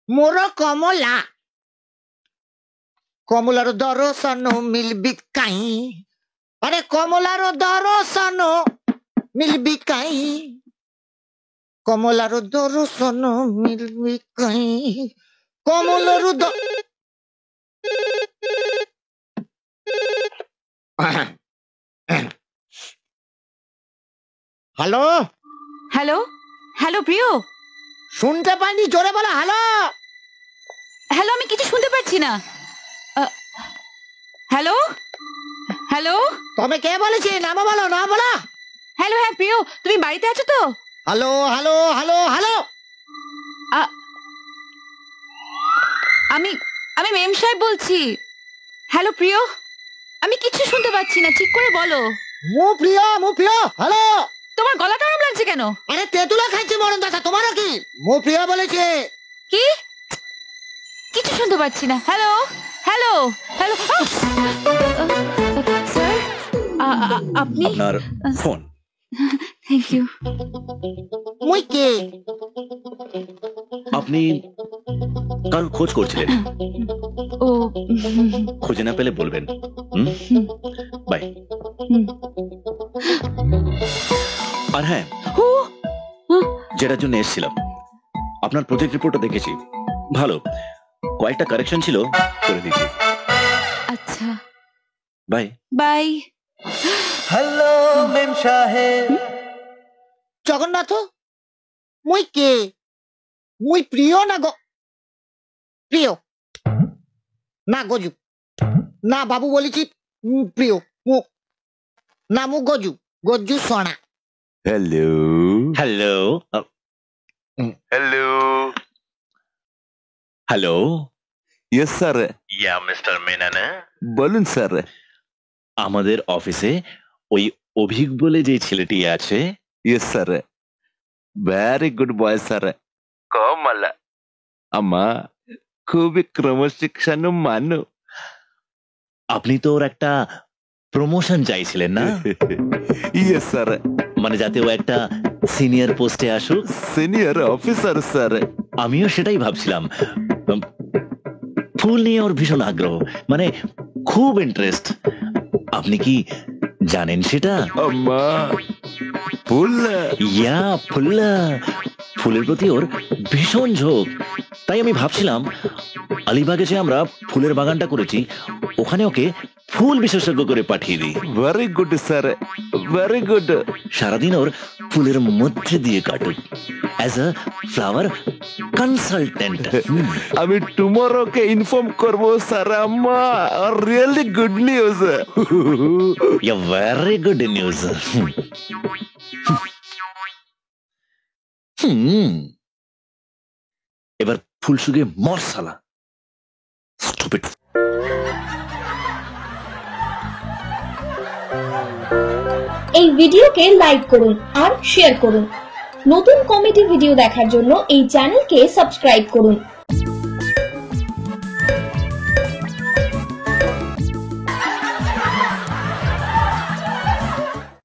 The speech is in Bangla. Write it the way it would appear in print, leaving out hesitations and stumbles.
মোর কমলা কমলার দর্শন মিলবি কাই, আরে কমলার দর্শন মিলবি কাই, কমলার দর্শন মিলবি কাই, কমলার হ্যালো হ্যালো হ্যালো প্রিয়, শুনতে পাইনি, জোরে বলো হ্যালো। হ্যালো, আমি কিছু শুনতে পাচ্ছি না। হ্যালো হ্যালো, তবে কে বলেছে? নাম বলো, না বলো। হ্যালো, হ্যাঁ প্রিয়, তুমি বাড়িতে আছো তো? Hello hello hello hello. আমি আমি মেম সাহেব বলছি। হ্যালো প্রিয়, আমি কিছু শুনতে পাচ্ছি না, ঠিক করে বলো। মু প্রিয় হ্যালো। তোমার গলা টানাম লাগছে কেন? আরে তেতুলা খাইছে মরণ দাদা, তোমারও কি? মু প্রিয় বলেছে। কি? কিছু শুনতে পাচ্ছি না। হ্যালো হ্যালো হ্যালো স্যার, আপনি? আপনার ফোন। Thank you. মুই কে? আপনি কারোর খোঁজ করছিলেন? ও, খুঁজে না পেলে বলবেন। বাই। আর হ্যাঁ, যেটার জন্য এসেছিলাম, আপনার প্রজেক্ট রিপোর্টটা দেখেছি, ভালো, কয়েকটা কারেকশন ছিল, করে দিচ্ছি। আচ্ছা, বাই বাই। হ্যালো মেম সাহেব। জগন্নাথ, মুই কে? মুই প্রিয় না প্রিয় না গজু না বাবু বলেছি প্রিয় না মু গজু সোনা। Hello hello hello. Hello. Yes sir. Yeah mister Menon, বলুন স্যার। আমাদের অফিসে ওই অভিক বলে যে ছেলেটি আছে। Yes sir, very good boy sir. Kamal আম্মা খুবই ক্রমশিক্ষানু মানু। আপনি তো ওর একটা প্রমোশন চাইছিলেন না? Yes sir. মানে যাতে ও একটা সিনিয়র পোস্টে আসুক। Senior officer sir. আমিও সেটাই ভাবছিলাম। ফুল নিয়ে ওর ভীষণ আগ্রহ, মানে খুব ইন্টারেস্ট। আপনি কি জানেন সেটা? আম্মা ফুল। ইয়া ফুল, ফুলের প্রতি ওর ভীষণ ঝোঁক। তাই আমি ভাবছিলাম আলিবাগে যে আমরা ফুলের বাগানটা করেছি, ওখানে ওকে ফুল বিশেষজ্ঞ করে পাঠিয়ে দিই। Very good sir, very good. সারাদিন ওর ফুলের মধ্যে দিয়ে কাটুক, অ্যাজ আ ফ্লাওয়ার কনসালটেন্ট। আমি টুমরো কে ইনফর্ম করব স্যার। আম্মা রিয়েলি গুড নিউজ। ইয়া ভেরি গুড নিউজ। এবার ফুল শুকিয়ে মর সালা। স্টুপিড। এই ভিডিওকে লাইক করুন আর শেয়ার করুন। নতুন কমেডি ভিডিও দেখার জন্য এই চ্যানেলকে সাবস্ক্রাইব করুন।